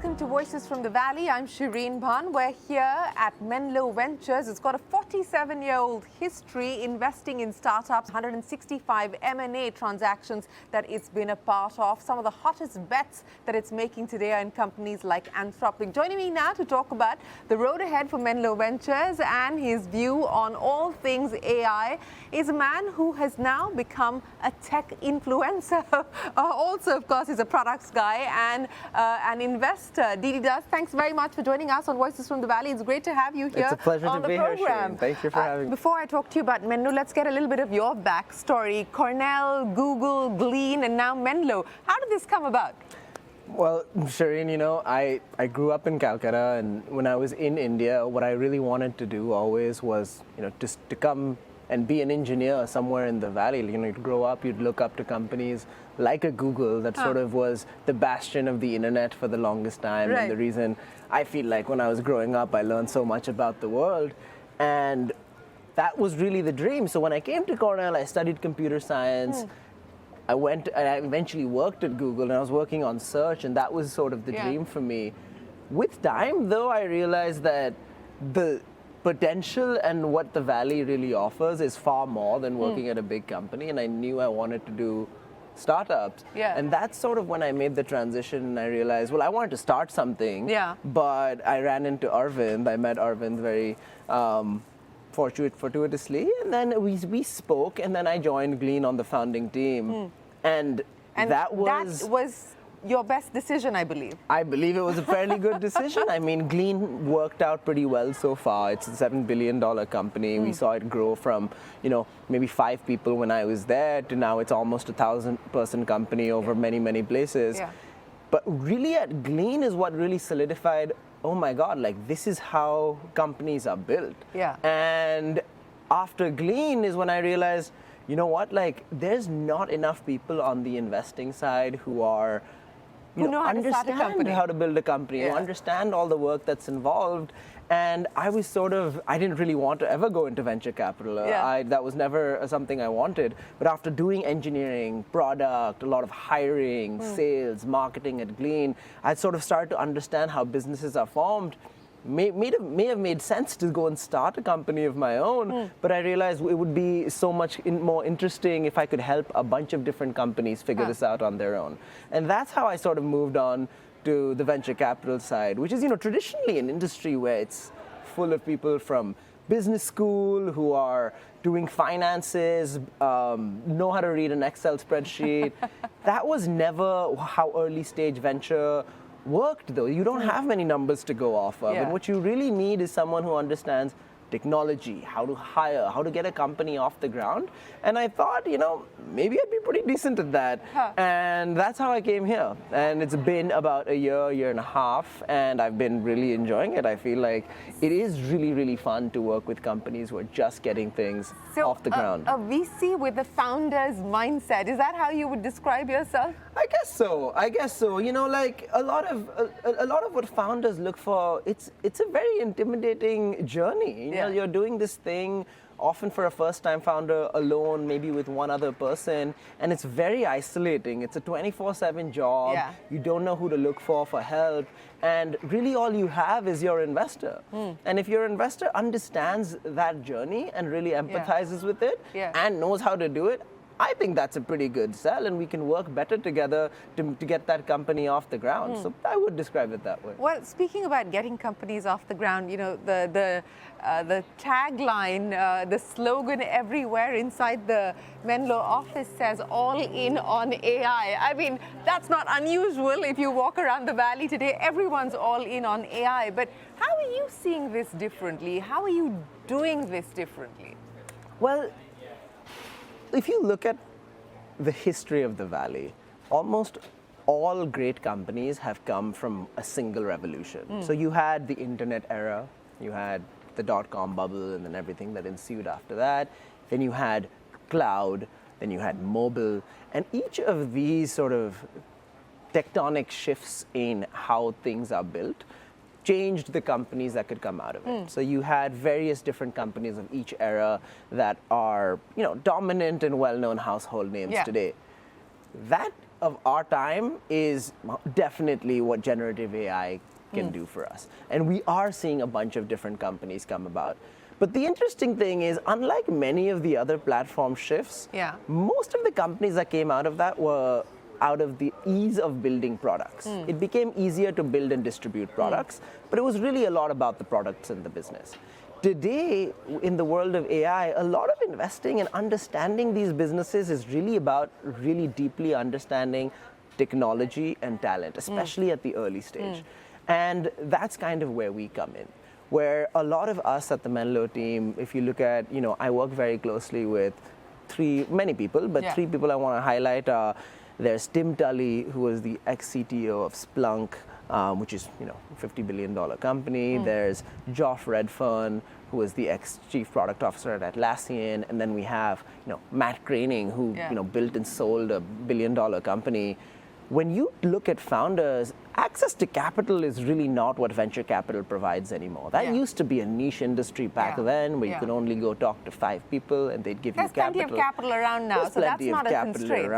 welcome to Voices from the Valley. I'm Shereen Bhan. We're here at Menlo Ventures. It's got a 47-year-old history investing in startups, 165 M&A transactions that it's been a part of. Some of the hottest bets that it's making today are in companies like Anthropic. Joining me now to talk about the road ahead for Menlo Ventures and his view on all things AI is a man who has now become a tech influencer. Also, of course, is a products guy and an investor. Deedy, thanks very much for joining us on Voices from the Valley. It's great to have you here. It's a pleasure on to be program. here, Shereen. Thank you for having me. Before I talk to you about Menlo, let's get a little bit of your backstory. Cornell, Google, Glean, and now Menlo. How did this come about? Well, Shereen, you know, I grew up in Calcutta, and when I was in India, what I really wanted to do always was, you know, just to come and be an engineer somewhere in the valley. You know, you'd grow up, you'd look up to companies like a Google that sort of was the bastion of the internet for the longest time. Right. And the reason I feel like when I was growing up, I learned so much about the world. And that was really the dream. So when I came to Cornell, I studied computer science. I eventually worked at Google, and I was working on search, and that was sort of the dream for me. With time, though, I realized that the potential and what the Valley really offers is far more than working at a big company, and I knew I wanted to do startups. And that's sort of when I made the transition, and I realized, well, I wanted to start something, but I ran into Arvind. I met Arvind very fortuitously, and then we spoke, and then I joined Glean on the founding team. And that was your best decision, I believe. I believe it was a fairly good decision. I mean, Glean worked out pretty well so far. It's a $7 billion company. We saw it grow from, you know, maybe 5 people when I was there to now it's almost a 1,000-person company over many, many places. But really at Glean is what really solidified, oh my God, like this is how companies are built. And after Glean is when I realized, you know what, like there's not enough people on the investing side who are understand how to build a company, who understand all the work that's involved. And I was I didn't really want to ever go into venture capital. That was never something I wanted. But after doing engineering, product, a lot of hiring, sales, marketing at Glean, I sort of started to understand how businesses are formed. May have made sense to go and start a company of my own, but I realized it would be so much more interesting if I could help a bunch of different companies figure this out on their own. And that's how I sort of moved on to the venture capital side, which is, you know, traditionally an industry where it's full of people from business school who are doing finances, know how to read an Excel spreadsheet. That was never how early stage venture worked, though. You don't have many numbers to go off of. And what you really need is someone who understands technology, how to hire, how to get a company off the ground. And I thought, you know, maybe I'd be pretty decent at that. And that's how I came here. And it's been about a year and a half, and I've been really enjoying it. I feel like it is really, really fun to work with companies who are just getting things off the ground. A VC with a founder's mindset, is that how you would describe yourself? I guess so. You know, like a lot of what founders look for, it's a very intimidating journey. You know, you're doing this thing often for a first-time founder alone, maybe with one other person, and it's very isolating. It's a 24/7 job. You don't know who to look for help, and really all you have is your investor. And if your investor understands that journey and really empathizes with it and knows how to do it, I think that's a pretty good sell, and we can work better together to get that company off the ground. So I would describe it that way. Well, speaking about getting companies off the ground, you know, the tagline, the slogan everywhere inside the Menlo office says, all in on AI. I mean, that's not unusual. If you walk around the valley today, everyone's all in on AI. But how are you seeing this differently? How are you doing this differently? Well, if you look at the history of the Valley, almost all great companies have come from a single revolution. So you had the internet era, you had the dot-com bubble, and then everything that ensued after that. Then you had cloud, then you had mobile, and each of these sort of tectonic shifts in how things are built changed the companies that could come out of it. So you had various different companies of each era that are, you know, dominant and well-known household names today. That of our time is definitely what generative AI can do for us. And we are seeing a bunch of different companies come about. But the interesting thing is, unlike many of the other platform shifts, most of the companies that came out of that were out of the ease of building products. It became easier to build and distribute products, but it was really a lot about the products in the business. Today, in the world of AI, a lot of investing and understanding these businesses is really about really deeply understanding technology and talent, especially at the early stage. And that's kind of where we come in, where a lot of us at the Menlo team, if you look at, I work very closely with many people, but three people I want to highlight are, there's Tim Tully, who was the ex-CTO of Splunk, which is, $50 billion company. There's Joff Redfern, who was the ex-chief product officer at Atlassian. And then we have, Matt Groening, who, built and sold a billion-dollar company. When you look at founders, access to capital is really not what venture capital provides anymore. That used to be a niche industry back then, where you could only go talk to 5 people and they'd give you capital. There's plenty of capital around now, so that's not a constraint.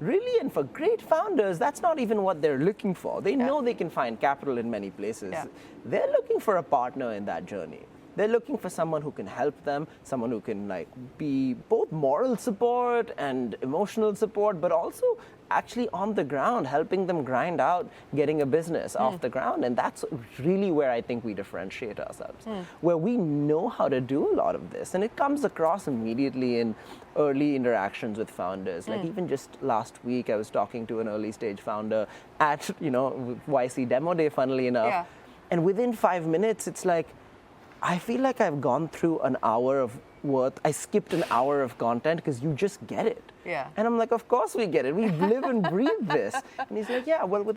Really, and for great founders, that's not even what they're looking for. They know they can find capital in many places. They're looking for a partner in that journey. They're looking for someone who can help them, someone who can be both moral support and emotional support, but also actually on the ground, helping them grind out getting a business off the ground. And that's really where I think we differentiate ourselves, where we know how to do a lot of this. And it comes across immediately in early interactions with founders. Like even just last week, I was talking to an early stage founder at, YC Demo Day, funnily enough. And within 5 minutes, it's like, I feel like I've gone through an hour of worth. I skipped an hour of content because you just get it. And I'm like, of course we get it. We live and breathe this. And he's like, yeah, well, with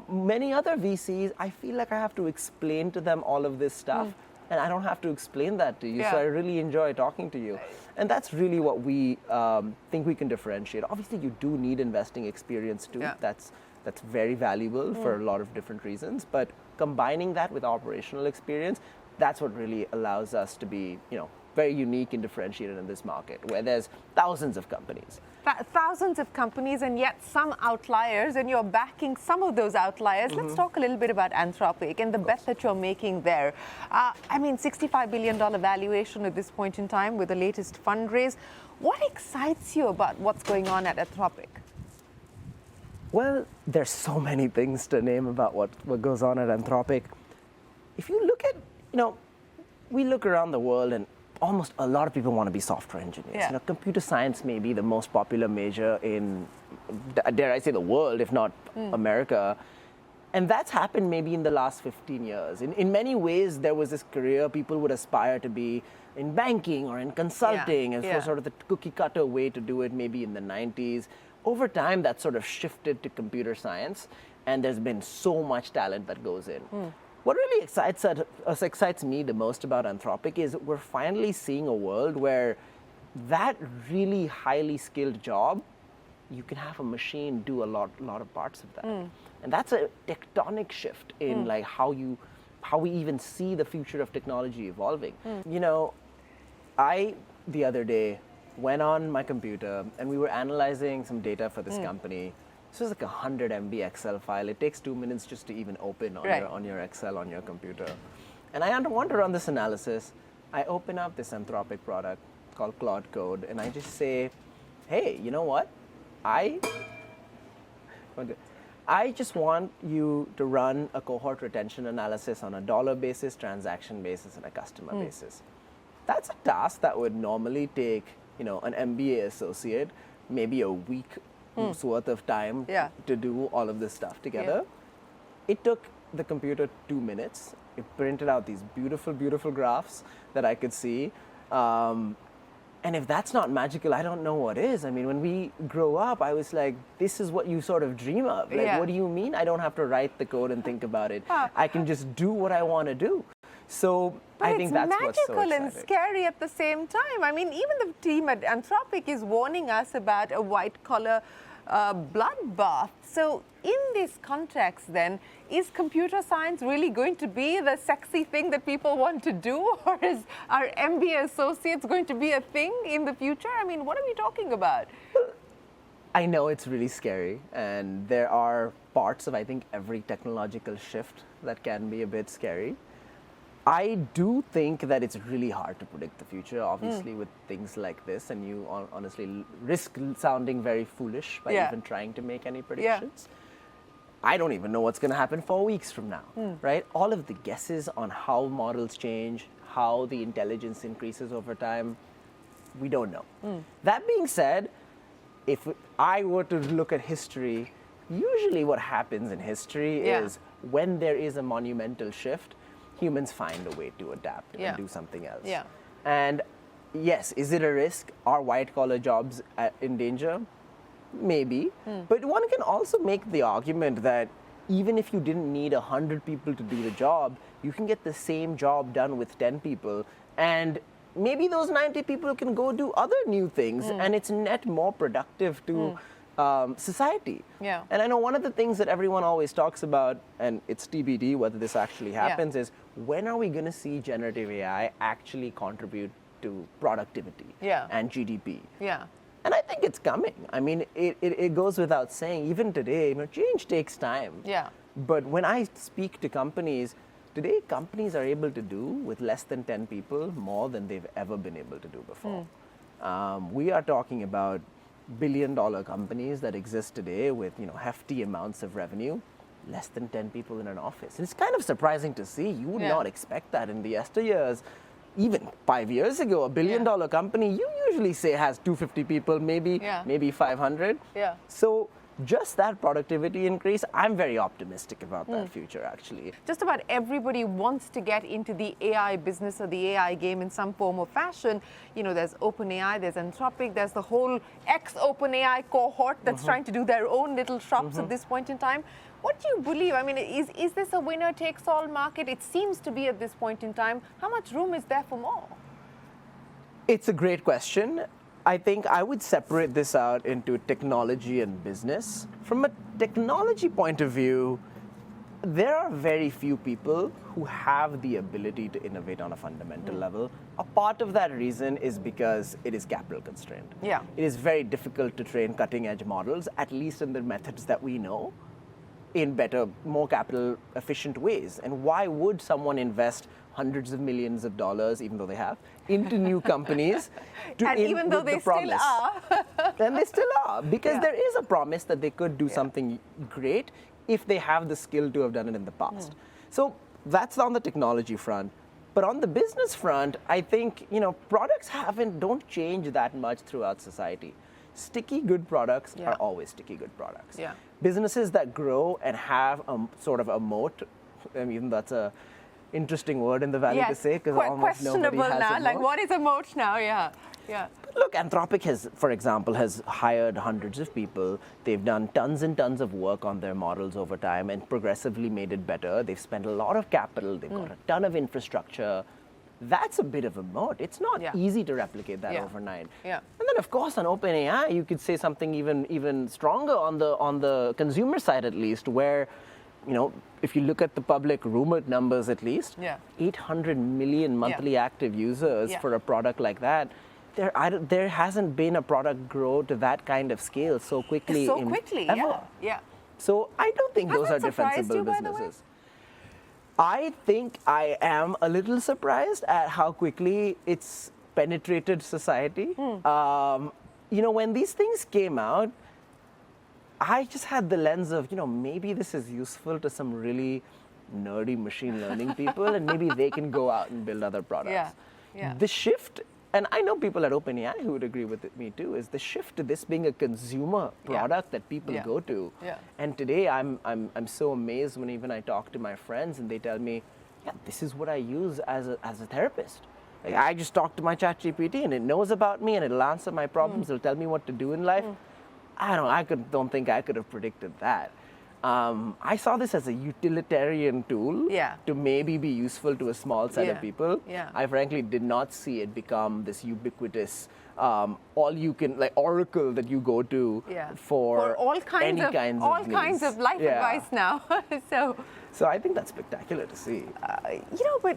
many other VCs, I feel like I have to explain to them all of this stuff. And I don't have to explain that to you. So I really enjoy talking to you. And that's really what we think we can differentiate. Obviously, you do need investing experience too. That's very valuable for a lot of different reasons. But combining that with operational experience, that's what really allows us to be, very unique and differentiated in this market, where there's thousands of companies. Thousands of companies, and yet some outliers, and you're backing some of those outliers. Let's talk a little bit about Anthropic and the bet that you're making there. $65 billion valuation at this point in time with the latest fundraise. What excites you about what's going on at Anthropic? Well, there's so many things to name about what goes on at Anthropic. If you look at, we look around the world and almost a lot of people want to be software engineers. Computer science may be the most popular major in, dare I say, the world, if not America. And that's happened maybe in the last 15 years. In many ways, there was this career people would aspire to be in banking or in consulting, and so sort of the cookie cutter way to do it maybe in the 90s. Over time, that sort of shifted to computer science, and there's been so much talent that goes in. What really excites me the most about Anthropic is we're finally seeing a world where that really highly skilled job, you can have a machine do a lot of parts of that. And that's a tectonic shift in like how we even see the future of technology evolving. I, the other day, went on my computer and we were analyzing some data for this company. This was like 100 MB Excel file. It takes 2 minutes just to even open on your Excel on your computer. And I want to run this analysis. I open up this Anthropic product called Claude Code, and I just say, hey, you know what? I just want you to run a cohort retention analysis on a dollar basis, transaction basis, and a customer basis. That's a task that would normally take, an MBA associate maybe a week worth of time to do all of this stuff together. It took the computer 2 minutes. It printed out these beautiful, beautiful graphs that I could see. And if that's not magical, I don't know what is. I mean, when we grow up, I was like, this is what you sort of dream of. Like, what do you mean? I don't have to write the code and think about it. I can just do what I want to do. So I think that's what's so exciting. It's magical and scary at the same time. I mean, even the team at Anthropic is warning us about a white-collar bloodbath. So in this context, then, is computer science really going to be the sexy thing that people want to do? Or are MBA associates going to be a thing in the future? I mean, what are we talking about? I know it's really scary, and there are parts of, I think, every technological shift that can be a bit scary. I do think that it's really hard to predict the future, obviously, with things like this, and you honestly risk sounding very foolish by even trying to make any predictions. I don't even know what's going to happen 4 weeks from now, right? All of the guesses on how models change, how the intelligence increases over time, we don't know. That being said, if I were to look at history, usually what happens in history is when there is a monumental shift, humans find a way to adapt and do something else. And yes, is it a risk? Are white-collar jobs in danger? Maybe. But one can also make the argument that even if you didn't need 100 people to do the job, you can get the same job done with 10 people. And maybe those 90 people can go do other new things, and it's net more productive to society. And I know one of the things that everyone always talks about, and it's TBD whether this actually happens, is when are we going to see generative AI actually contribute to productivity and GDP? And I think it's coming. I mean, it goes without saying, even today, change takes time. But when I speak to companies, today companies are able to do with less than 10 people more than they've ever been able to do before. We are talking about billion-dollar companies that exist today with hefty amounts of revenue, less than 10 people in an office. And it's kind of surprising to see. You would not expect that in the yesteryears. Even 5 years ago, a billion-dollar company, you usually say has 250 people, maybe 500. So just that productivity increase, I'm very optimistic about that future, actually. Just about everybody wants to get into the AI business or the AI game in some form or fashion. There's OpenAI, there's Anthropic, there's the whole ex-OpenAI cohort that's trying to do their own little shops at this point in time. What do you believe? I mean, is this a winner-takes-all market? It seems to be at this point in time. How much room is there for more? It's a great question. I think I would separate this out into technology and business. From a technology point of view, there are very few people who have the ability to innovate on a fundamental level. A part of that reason is because it is capital constrained. It is very difficult to train cutting-edge models, at least in the methods that we know, in better, more capital efficient ways. And why would someone invest hundreds of millions of dollars, even though they have, into new companies and even though they still are. And they still are, because there is a promise that they could do something great if they have the skill to have done it in the past. So that's on the technology front. But on the business front, I think products don't change that much throughout society. Sticky good products are always sticky good products. Businesses that grow and have sort of a moat, I mean, that's a interesting word in the Valley to say, because almost nobody has a moat. Like, what is a moat now? But look, Anthropic for example, has hired hundreds of people. They've done tons and tons of work on their models over time and progressively made it better. They've spent a lot of capital. They've got a ton of infrastructure. That's a bit of a moat. It's not easy to replicate that overnight. And then, of course, on OpenAI, you could say something even stronger on the consumer side, at least, where if you look at the public rumored numbers, at least, 800 million monthly active users for a product like that. There hasn't been a product grow to that kind of scale so quickly. Ever. So I don't think those are defensible businesses. I think I am a little surprised at how quickly it's penetrated society. When these things came out, I just had the lens of, maybe this is useful to some really nerdy machine learning people, and maybe they can go out and build other products. The shift, and I know people at OpenAI who would agree with me too, is the shift to this being a consumer product that people go to. And today I'm so amazed when even I talk to my friends and they tell me, this is what I use as a therapist. Like, I just talk to my ChatGPT and it knows about me and it'll answer my problems. It'll tell me what to do in life. I don't think I could have predicted that. I saw this as a utilitarian tool to maybe be useful to a small set of people. I frankly did not see it become this ubiquitous, all-you-can, oracle that you go to for all kinds any of kinds all of kinds of life advice now. So So I think that's spectacular to see. But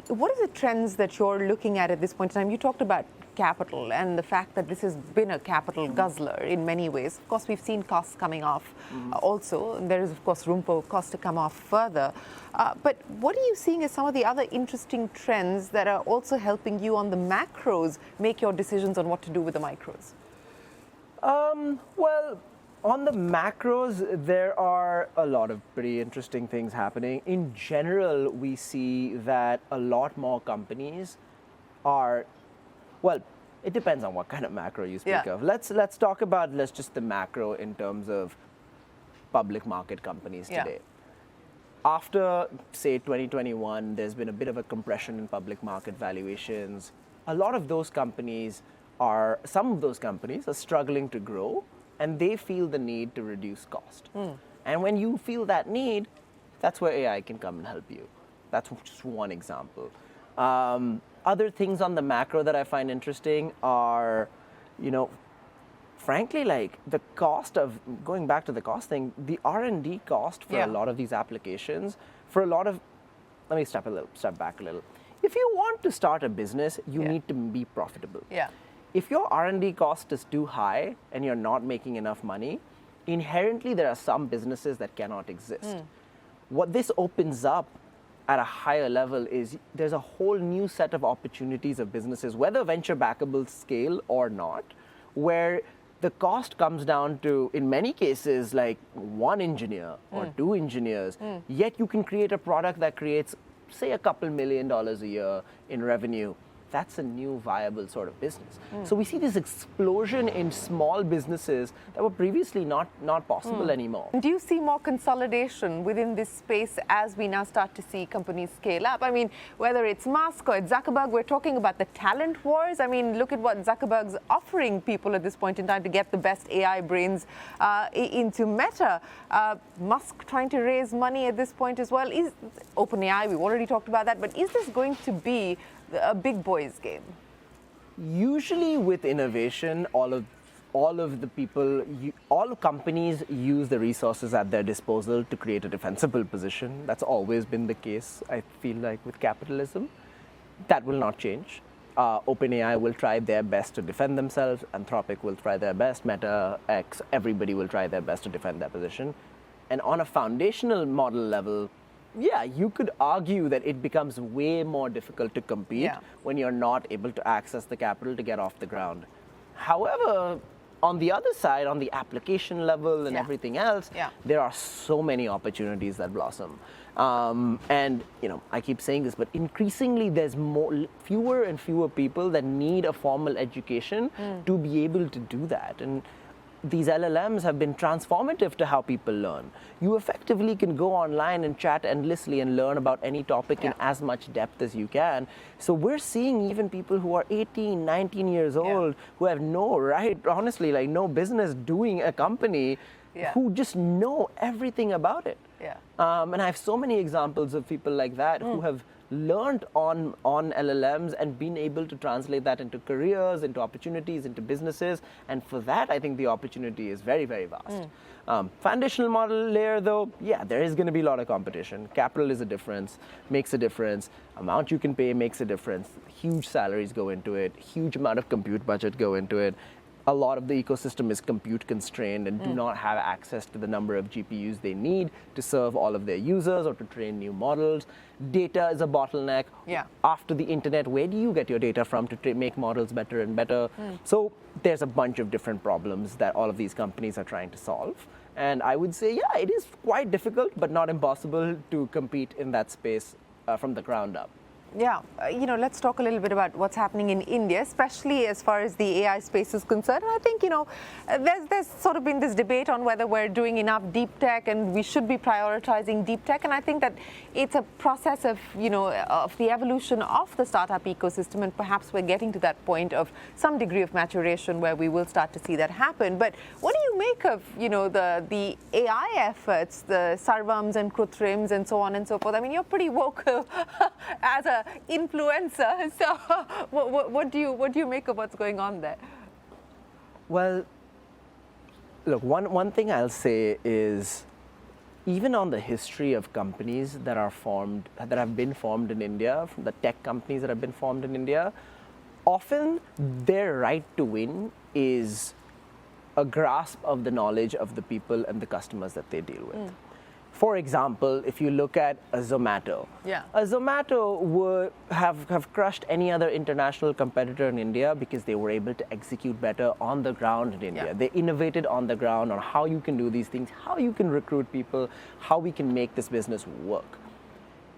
what are the trends that you're looking at this point in time? You talked about capital and the fact that this has been a capital guzzler in many ways. Of course, we've seen costs coming off also. There is, of course, room for costs to come off further. But what are you seeing as some of the other interesting trends that are also helping you on the macros make your decisions on what to do with the micros? Well, on the macros, there are a lot of pretty interesting things happening. In general, we see that a lot more companies are, well, it depends on what kind of macro you speak of. Let's talk about just the macro in terms of public market companies today. After, say, 2021, there's been a bit of a compression in public market valuations. A lot of those companies some of those companies are struggling to grow, and they feel the need to reduce cost. And when you feel that need, that's where AI can come and help you. That's just one example. Other things on the macro that I find interesting are, frankly, like the cost of, going back to the cost thing, the R&D cost for a lot of these applications, let me step back a little. If you want to start a business, you need to be profitable. If your R&D cost is too high and you're not making enough money, inherently there are some businesses that cannot exist. What this opens up at a higher level is there's a whole new set of opportunities of businesses, whether venture backable scale or not, where the cost comes down to, in many cases, like one engineer or two engineers, yet you can create a product that creates, say, a couple $1 million a year in revenue. That's a new viable sort of business. So we see this explosion in small businesses that were previously not possible anymore. Do you see more consolidation within this space as we now start to see companies scale up? I mean, whether it's Musk or it's Zuckerberg, we're talking about the talent wars. I mean, look at what Zuckerberg's offering people at this point in time to get the best AI brains into Meta. Musk trying to raise money at this point as well. Is OpenAI, we've already talked about that, but is this going to be a big boys game? Usually with innovation, all companies use the resources at their disposal to create a defensible position. That's always been the case, I feel like, with capitalism. That will not change. OpenAI will try their best to defend themselves. Anthropic will try their best. Meta, X, everybody will try their best to defend their position. And on a foundational model level, you could argue that it becomes way more difficult to compete when you're not able to access the capital to get off the ground. However, on the other side, on the application level and everything else, there are so many opportunities that blossom. And I keep saying this, but increasingly there's fewer and fewer people that need a formal education to be able to do that. And these LLMs have been transformative to how people learn. You effectively can go online and chat endlessly and learn about any topic in as much depth as you can. So we're seeing even people who are 18, 19 years old who have honestly, like no business doing a company, who just know everything about it. And I have so many examples of people like that who have learned on LLMs and been able to translate that into careers, into opportunities, into businesses. And for that, I think the opportunity is very, very vast. Foundational model layer, though, there is going to be a lot of competition. Capital is a difference, makes a difference. Amount you can pay makes a difference. Huge salaries go into it. Huge amount of compute budget go into it. A lot of the ecosystem is compute constrained and do not have access to the number of GPUs they need to serve all of their users or to train new models. Data is a bottleneck. After the internet, where do you get your data from to make models better and better? So there's a bunch of different problems that all of these companies are trying to solve. And I would say, it is quite difficult, but not impossible to compete in that space from the ground up. Let's talk a little bit about what's happening in India, especially as far as the AI space is concerned. And I think, there's sort of been this debate on whether we're doing enough deep tech and we should be prioritizing deep tech. And I think that it's a process of, of the evolution of the startup ecosystem. And perhaps we're getting to that point of some degree of maturation where we will start to see that happen. But what do you make of, the AI efforts, the Sarvams and Krutrims and so on and so forth? I mean, you're pretty vocal as a influencer. So what do you make of what's going on there? Well, look, one thing I'll say is even on the history of companies that have been formed in India, from the tech companies that have been formed in India, often their right to win is a grasp of the knowledge of the people and the customers that they deal with. For example, if you look at a Zomato, a Zomato would have crushed any other international competitor in India because they were able to execute better on the ground in India. They innovated on the ground on how you can do these things, how you can recruit people, how we can make this business work.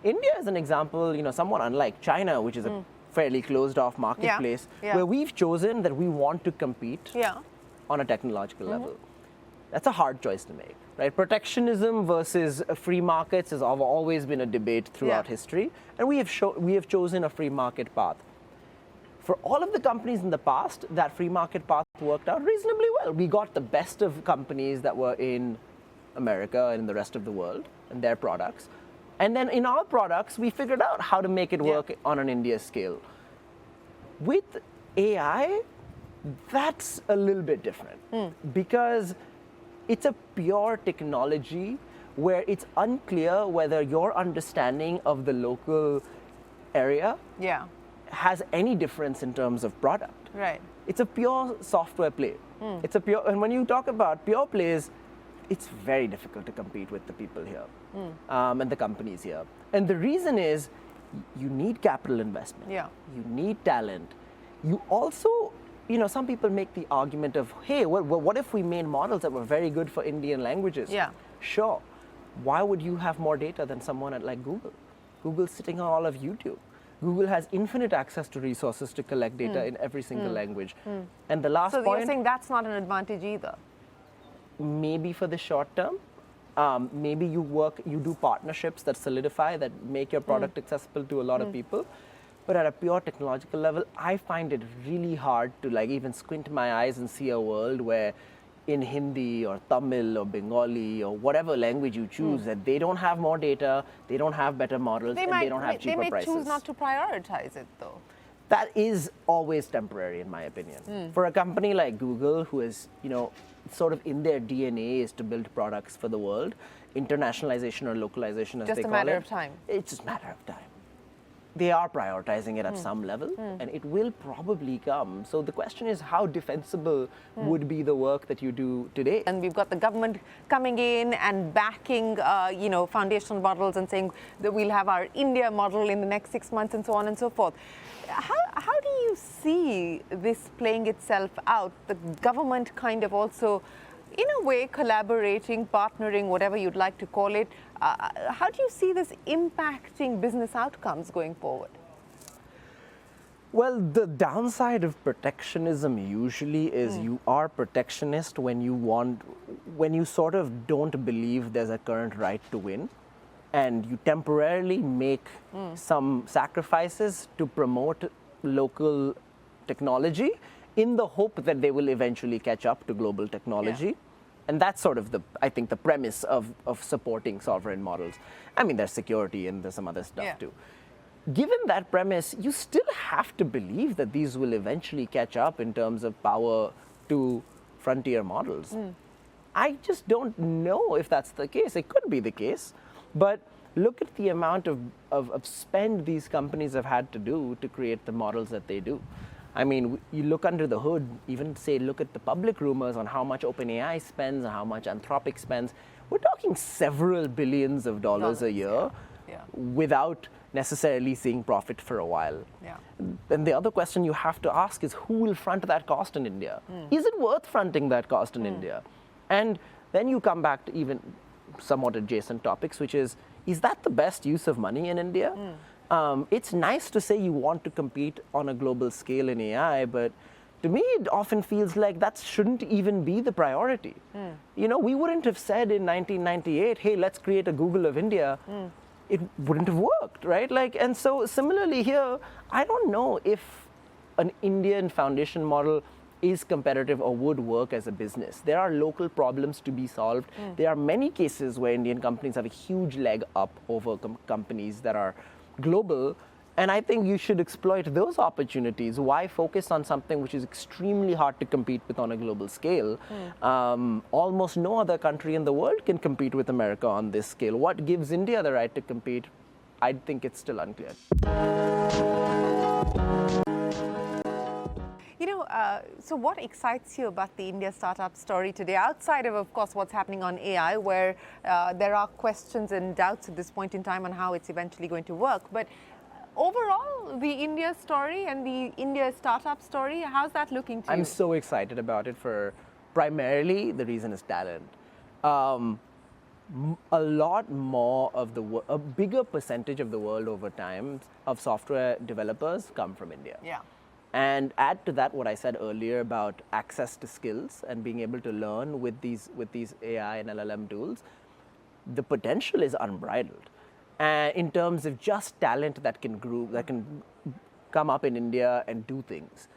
India is an example, somewhat unlike China, which is a fairly closed-off marketplace, where we've chosen that we want to compete on a technological level. That's a hard choice to make, right? Protectionism versus free markets has always been a debate throughout history, and we have chosen a free market path. For all of the companies in the past, that free market path worked out reasonably well. We got the best of companies that were in America and in the rest of the world and their products. And then in our products, we figured out how to make it work on an India scale. With AI, that's a little bit different because it's a pure technology where it's unclear whether your understanding of the local area has any difference in terms of product. Right. It's a pure software play. And when you talk about pure plays, it's very difficult to compete with the people here and the companies here. And the reason is you need capital investment. You need talent. You also, some people make the argument of, hey, what if we made models that were very good for Indian languages? Sure. Why would you have more data than someone like Google? Google's sitting on all of YouTube. Google has infinite access to resources to collect data in every single language. And the last point... So you're saying that's not an advantage either? Maybe for the short term. Maybe you do partnerships that solidify, that make your product accessible to a lot of people. But at a pure technological level, I find it really hard to even squint my eyes and see a world where in Hindi or Tamil or Bengali or whatever language you choose, that they don't have more data, they don't have better models, they don't have cheaper prices. They may choose not to prioritize it though. That is always temporary in my opinion. For a company like Google, who is, sort of in their DNA is to build products for the world, internationalization or localization as they call it. Just a matter of time. It's just a matter of time. They are prioritizing it at some level, and it will probably come. So the question is, how defensible would be the work that you do today? And we've got the government coming in and backing, foundational models and saying that we'll have our India model in the next 6 months and so on and so forth. How do you see this playing itself out? The government kind of also, in a way, collaborating, partnering, whatever you'd like to call it. How do you see this impacting business outcomes going forward? Well, the downside of protectionism usually is you are protectionist when you sort of don't believe there's a current right to win, and you temporarily make some sacrifices to promote local technology in the hope that they will eventually catch up to global technology. And that's sort of I think the premise of supporting sovereign models. I mean, there's security and there's some other stuff too. Given that premise, you still have to believe that these will eventually catch up in terms of power to frontier models. I just don't know if that's the case. It could be the case, but look at the amount of spend these companies have had to do to create the models that they do. I mean, you look under the hood, even look at the public rumors on how much OpenAI spends and how much Anthropic spends. We're talking several billions of dollars a year without necessarily seeing profit for a while. And the other question you have to ask is, who will front that cost in India? Is it worth fronting that cost in India? And then you come back to even somewhat adjacent topics, which is that the best use of money in India? It's nice to say you want to compete on a global scale in AI, but to me, it often feels like that shouldn't even be the priority. We wouldn't have said in 1998, hey, let's create a Google of India. It wouldn't have worked, right? And so similarly here, I don't know if an Indian foundation model is competitive or would work as a business. There are local problems to be solved. There are many cases where Indian companies have a huge leg up over companies that are global, And I think you should exploit those opportunities. Why focus on something which is extremely hard to compete with on a global scale? Almost no other country in the world can compete with America on this scale. What gives India the right to compete? I think it's still unclear. So what excites you about the India startup story today, outside of course, what's happening on AI, where there are questions and doubts at this point in time on how it's eventually going to work. But overall, the India story and the India startup story, how's that looking to you? I'm so excited about it for primarily the reason is talent. A lot more of a bigger percentage of the world over time of software developers come from India. Yeah. And add to that what I said earlier about access to skills and being able to learn with these AI and LLM tools, the potential is unbridled. In terms of just talent that can come up in India and do things.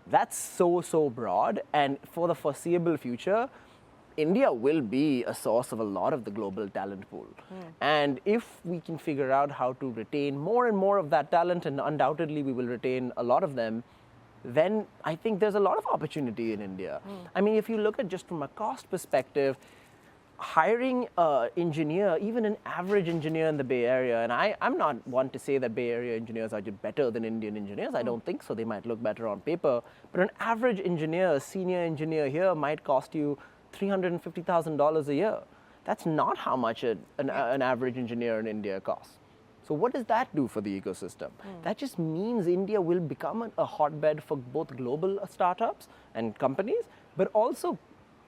That's so broad, and for the foreseeable future, India will be a source of a lot of the global talent pool. And if we can figure out how to retain more and more of that talent, and undoubtedly we will retain a lot of them, then I think there's a lot of opportunity in India. I mean, if you look at just from a cost perspective, hiring an engineer, even an average engineer in the Bay Area, and I'm not one to say that Bay Area engineers are better than Indian engineers. I don't think so. They might look better on paper. But an average engineer, a senior engineer here might cost you $350,000 a year. That's not how much an average engineer in India costs. So what does that do for the ecosystem? That just means India will become a hotbed for both global startups and companies, but also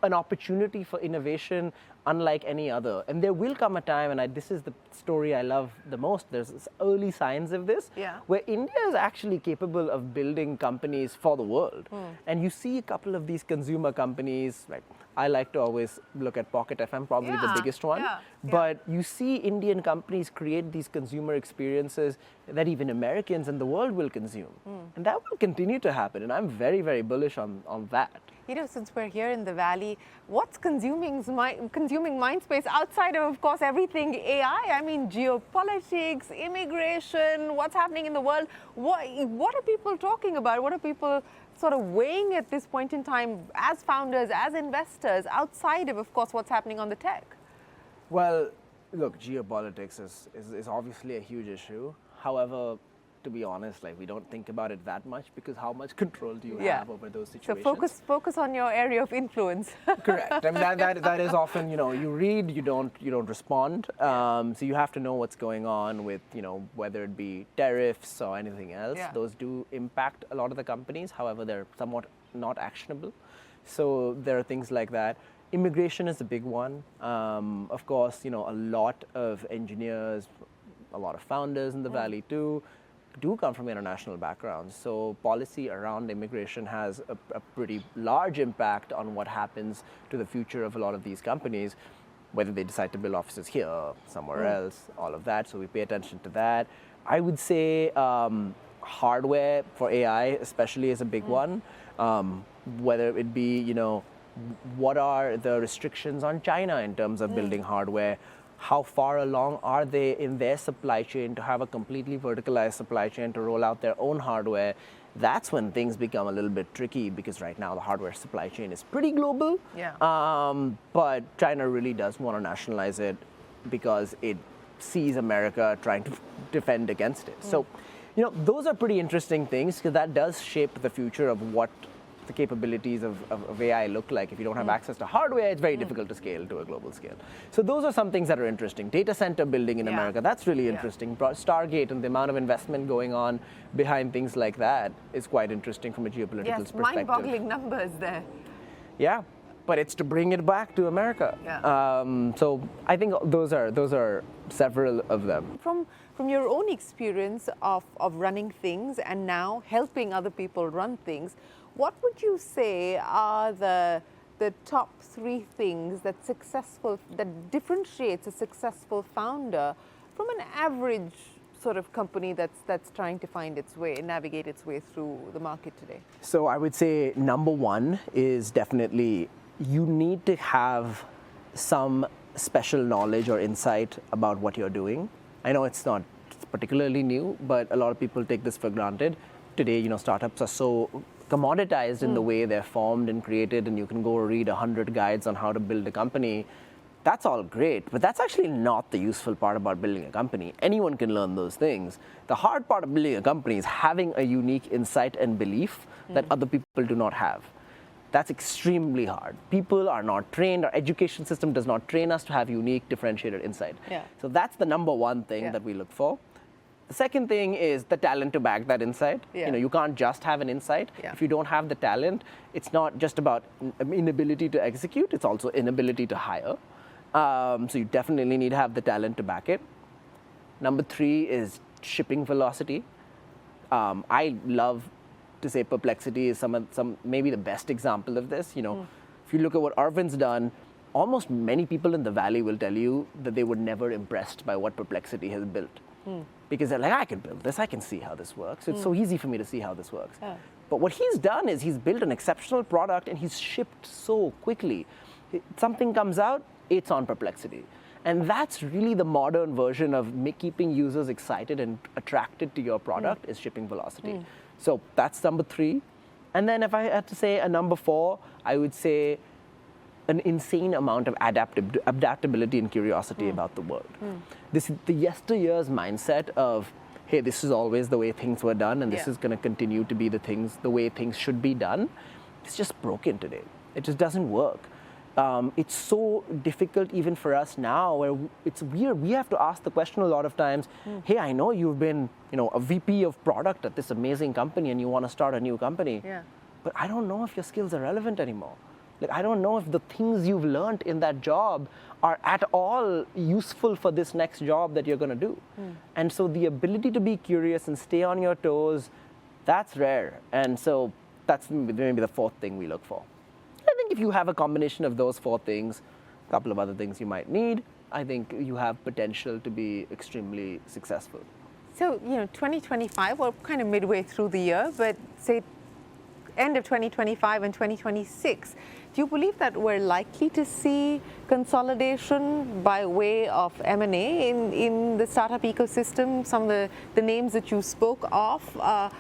an opportunity for innovation unlike any other. And there will come a time, and this is the story I love the most, there's early signs of this, where India is actually capable of building companies for the world. And you see a couple of these consumer companies, like I like to always look at Pocket FM, probably the biggest one. But you see Indian companies create these consumer experiences that even Americans in the world will consume. And that will continue to happen. And I'm very, very bullish on that. You know, since we're here in the Valley, what's consuming mind space outside of course, everything AI? I mean, geopolitics, immigration, what's happening in the world? What are people talking about? What are people sort of weighing at this point in time as founders, as investors, outside of course, what's happening on the tech? Well, look, geopolitics is obviously a huge issue. However, to be honest, we don't think about it that much because how much control do you have over those situations? So focus on your area of influence. Correct. I mean, that is often, you read, you don't respond. So you have to know what's going on with, whether it be tariffs or anything else. Those do impact a lot of the companies. However, they're somewhat not actionable. So there are things like that. Immigration is a big one. Of course, a lot of engineers, a lot of founders in the Valley too, do come from international backgrounds. So policy around immigration has a pretty large impact on what happens to the future of a lot of these companies, whether they decide to build offices here, somewhere else, all of that. So we pay attention to that. I would say hardware for AI especially is a big one. Whether it be, what are the restrictions on China in terms of building hardware? How far along are they in their supply chain to have a completely verticalized supply chain to roll out their own hardware? That's when things become a little bit tricky because right now the hardware supply chain is pretty global. But China really does want to nationalize it because it sees America trying to defend against it. So, those are pretty interesting things because that does shape the future of what the capabilities of AI look like. If you don't have access to hardware, it's very difficult to scale to a global scale. So those are some things that are interesting. Data center building in America, that's really interesting. Stargate and the amount of investment going on behind things like that is quite interesting from a geopolitical perspective. Mind-boggling numbers there. Yeah, but it's to bring it back to America. So I think those are several of them. From your own experience of running things and now helping other people run things, what would you say are the top 3 things that differentiates a successful founder from an average sort of company that's trying to find its way, navigate its way through the market today? So I would say number 1 is definitely you need to have some special knowledge or insight about what you're doing. I know it's not it's particularly new, but a lot of people take this for granted. Today, startups are so commoditized in the way they're formed and created, and you can go read 100 guides on how to build a company. That's all great, but that's actually not the useful part about building a company. Anyone can learn those things. The hard part of building a company is having a unique insight and belief that other people do not have. That's extremely hard. People are not trained, our education system does not train us to have unique, differentiated insight. Yeah. So that's the number one thing that we look for. The second thing is the talent to back that insight. Yeah. You can't just have an insight. Yeah. If you don't have the talent, it's not just about inability to execute, it's also inability to hire. So you definitely need to have the talent to back it. Number 3 is shipping velocity. I love to say Perplexity is maybe the best example of this. If you look at what Arvind's done, almost many people in the Valley will tell you that they were never impressed by what Perplexity has built. Because they're like, I can build this, I can see how this works. It's so easy for me to see how this works. But what he's done is he's built an exceptional product and he's shipped so quickly. Something comes out, it's on Perplexity. And that's really the modern version of keeping users excited and attracted to your product is shipping velocity. So that's number 3. And then if I had to say a number 4, I would say an insane amount of adaptability and curiosity about the world. The yesteryear's mindset of, hey, this is always the way things were done and this is going to continue to be the way things should be done, it's just broken today. It just doesn't work. It's so difficult even for us now, where it's weird. We have to ask the question a lot of times, hey, I know you've been a VP of product at this amazing company and you want to start a new company, but I don't know if your skills are relevant anymore. Like, I don't know if the things you've learned in that job are at all useful for this next job that you're going to do. And so the ability to be curious and stay on your toes, that's rare. And so that's maybe the 4th thing we look for. I think if you have a combination of those 4 things, a couple of other things you might need, I think you have potential to be extremely successful. So, 2025, we're kind of midway through the year, but say end of 2025 and 2026, do you believe that we're likely to see consolidation by way of M&A in the startup ecosystem? Some of the names that you spoke of,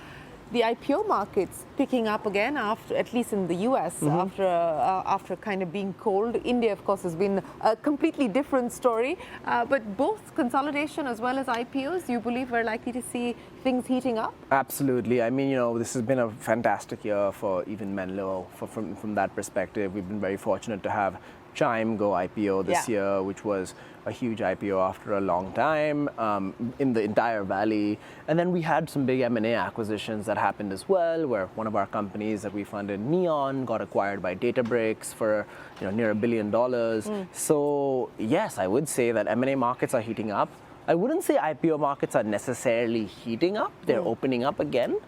the IPO markets picking up again, after, at least in the US, after kind of being cold. India, of course, has been a completely different story. But both consolidation as well as IPOs, you believe we're likely to see things heating up? Absolutely. I mean, this has been a fantastic year for even Menlo. From that perspective, we've been very fortunate to have Chime go IPO this year, which was a huge IPO after a long time in the entire Valley. And then we had some big M&A acquisitions that happened as well, where one of our companies that we funded, Neon, got acquired by Databricks for near $1 billion. So yes, I would say that M&A markets are heating up. I wouldn't say IPO markets are necessarily heating up. They're opening up again.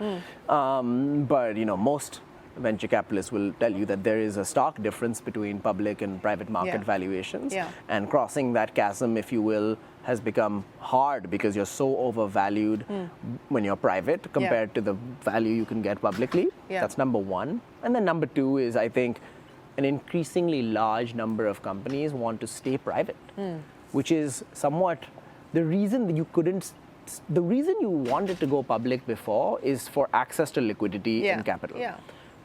But most venture capitalists will tell you that there is a stark difference between public and private market valuations. And crossing that chasm, if you will, has become hard because you're so overvalued when you're private compared to the value you can get publicly. That's number 1. And then number 2 is, I think, an increasingly large number of companies want to stay private, which is somewhat the reason that the reason you wanted to go public before is for access to liquidity and capital.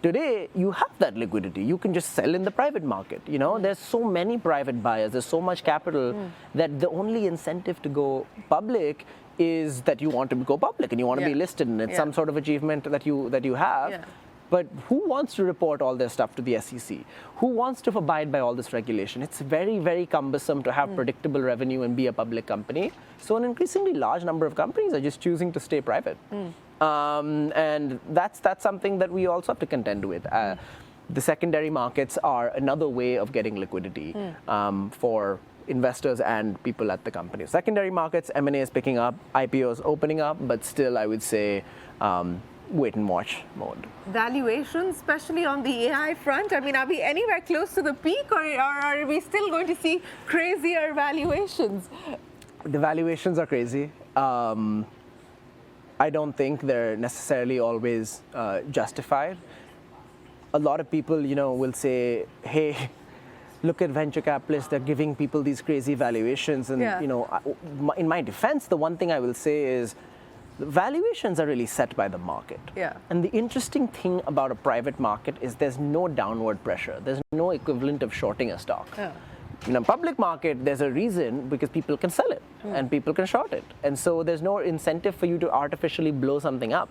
Today, you have that liquidity. You can just sell in the private market. There's so many private buyers. There's so much capital that the only incentive to go public is that you want to go public and you want to be listed, and it's some sort of achievement that you have. But who wants to report all their stuff to the SEC? Who wants to abide by all this regulation? It's very, very cumbersome to have predictable revenue and be a public company. So an increasingly large number of companies are just choosing to stay private. And that's something that we also have to contend with. The secondary markets are another way of getting liquidity for investors and people at the company. Secondary markets, M&A is picking up, IPOs opening up, but still I would say wait and watch mode. Valuations, especially on the AI front, I mean, are we anywhere close to the peak, or are we still going to see crazier valuations? The valuations are crazy. I don't think they're necessarily always justified. A lot of people, will say, hey, look at venture capitalists, they're giving people these crazy valuations. And, Yeah. you know, in my defense, the one thing I will say is the valuations are really set by the market. Yeah. And the interesting thing about a private market is there's no downward pressure. There's no equivalent of shorting a stock. Yeah. In a public market, there's a reason because people can sell it and people can short it. And so there's no incentive for you to artificially blow something up.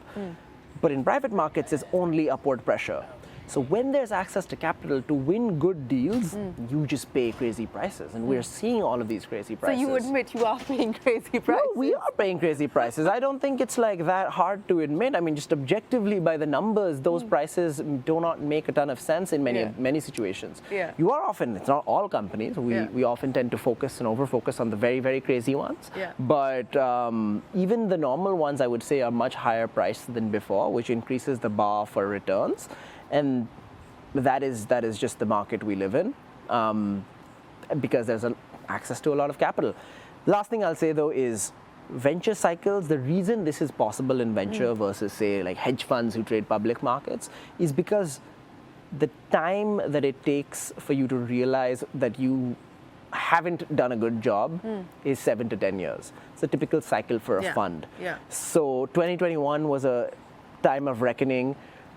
But in private markets, there's only upward pressure. So when there's access to capital to win good deals, you just pay crazy prices. And we're seeing all of these crazy prices. So you admit you are paying crazy prices? No, we are paying crazy prices. I don't think it's like that hard to admit. I mean, just objectively by the numbers, those prices do not make a ton of sense in many situations. Yeah. You are often, it's not all companies, we often tend to focus and over-focus on the very, very crazy ones. Yeah. But even the normal ones, I would say, are much higher priced than before, which increases the bar for returns. And that is just the market we live in, because there's access to a lot of capital. Last thing I'll say though is venture cycles. The reason this is possible in venture versus say like hedge funds who trade public markets is because the time that it takes for you to realize that you haven't done a good job is 7 to 10 years. It's a typical cycle for a fund. Yeah. So 2021 was a time of reckoning.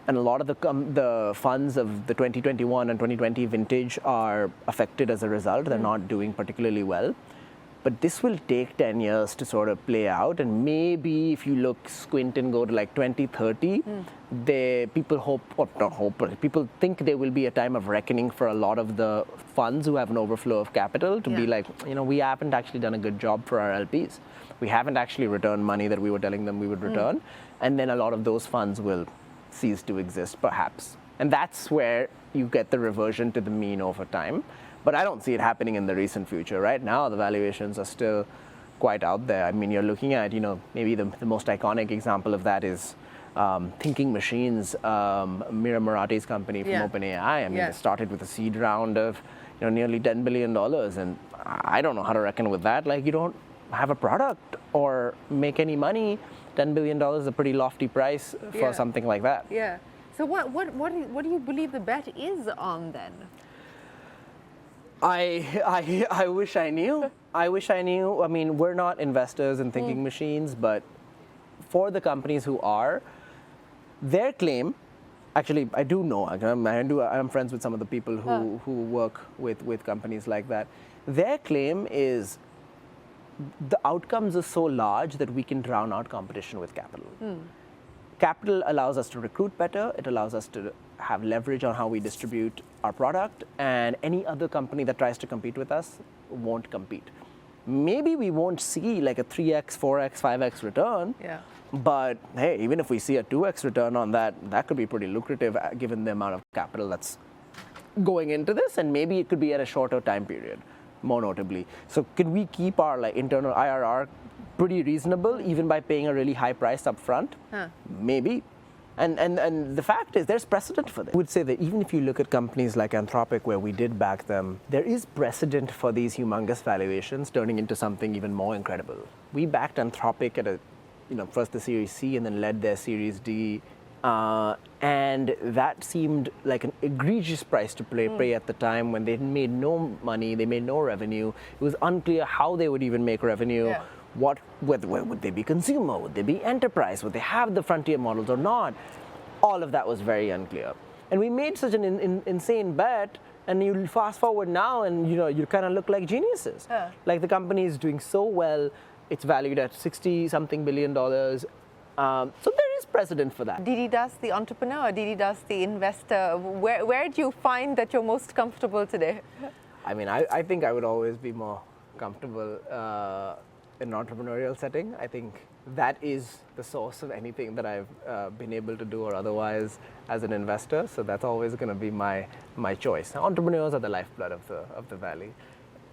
And a lot of the funds of the 2021 and 2020 vintage are affected as a result. They're not doing particularly well. But this will take 10 years to sort of play out. And maybe if you look, squint and go to like 2030, people hope, or not hope, but people think there will be a time of reckoning for a lot of the funds who have an overflow of capital to be like, you know, we haven't actually done a good job for our LPs. We haven't actually returned money that we were telling them we would return. And then a lot of those funds will cease to exist, perhaps. And that's where you get the reversion to the mean over time. But I don't see it happening in the recent future. Right now, the valuations are still quite out there. I mean, you're looking at, you know, maybe the most iconic example of that is Thinking Machines, Mira Murati's company from OpenAI. I mean, it started with a seed round of, you know, nearly $10 billion. And I don't know how to reckon with that. Like, you don't have a product or make any money. $10 billion is a pretty lofty price for something like that. Yeah. So what do you believe the bet is on then? I wish I knew. I wish I knew. I mean, we're not investors in Thinking Machines, but for the companies who are, their claim, actually, I do know. I'm friends with some of the people who work with companies like that. Their claim is the outcomes are so large that we can drown out competition with capital. Capital allows us to recruit better. It allows us to have leverage on how we distribute our product, and any other company that tries to compete with us won't compete. Maybe we won't see like a 3x, 4x, 5x return, but hey, even if we see a 2x return on that, that could be pretty lucrative given the amount of capital that's going into this, and maybe it could be at a shorter time period. More notably. So can we keep our like internal IRR pretty reasonable even by paying a really high price up front? Maybe. And the fact is there's precedent for this. I would say that even if you look at companies like Anthropic where we did back them, there is precedent for these humongous valuations turning into something even more incredible. We backed Anthropic at first the Series C and then led their Series D. And that seemed like an egregious price to pay at the time when they made no money, they made no revenue. It was unclear how they would even make revenue. Would they be consumer? Would they be enterprise? Would they have the frontier models or not? All of that was very unclear. And we made such an insane bet, and you fast forward now and you kind of look like geniuses. Like the company is doing so well, it's valued at $60-something billion. So there is precedent for that. Deedy does the entrepreneur, Deedy does the investor. Where do you find that you're most comfortable today? I mean, I think I would always be more comfortable in an entrepreneurial setting. I think that is the source of anything that I've been able to do or otherwise as an investor. So that's always going to be my choice. Now, entrepreneurs are the lifeblood of the Valley.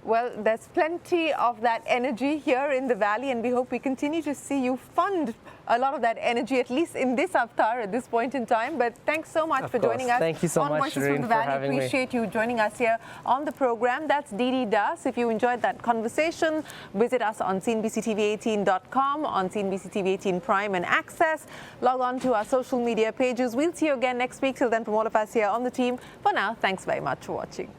Well, there's plenty of that energy here in the Valley, and we hope we continue to see you fund a lot of that energy, at least in this avatar at this point in time. But thanks so much for joining us. Thank you so on much, Voices Shereen, from the for Valley. having me. Appreciate you joining us here on the program. That's Deedy Das. If you enjoyed that conversation, visit us on CNBC TV18.com, on CNBC TV18 Prime and Access. Log on to our social media pages. We'll see you again next week. Till then, from all of us here on the team, for now, thanks very much for watching.